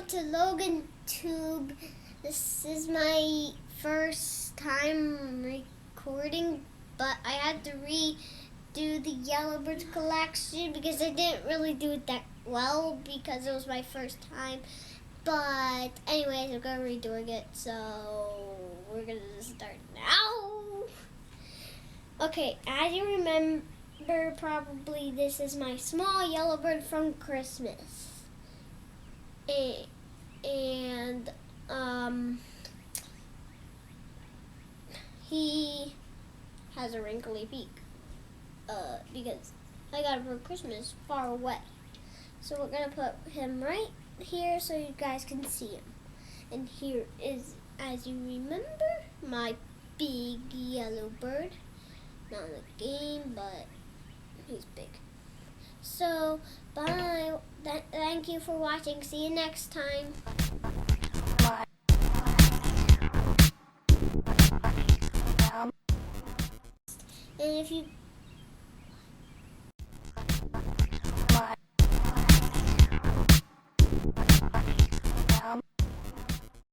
to Logan Tube. This is my first time recording, but I had to redo the Yellowbird collection because I didn't really do it that well because it was my first time. But anyways, I'm gonna redoing it, so we're gonna start now. Okay, as you remember, probably this is my small Yellowbird from Christmas. And he has a wrinkly beak because I got him for Christmas far away. So we're gonna put him right here so you guys can see him. And here is, as you remember, my big yellow bird. Not in the game, but he's big. So, bye. Thank you for watching. See you next time. And if you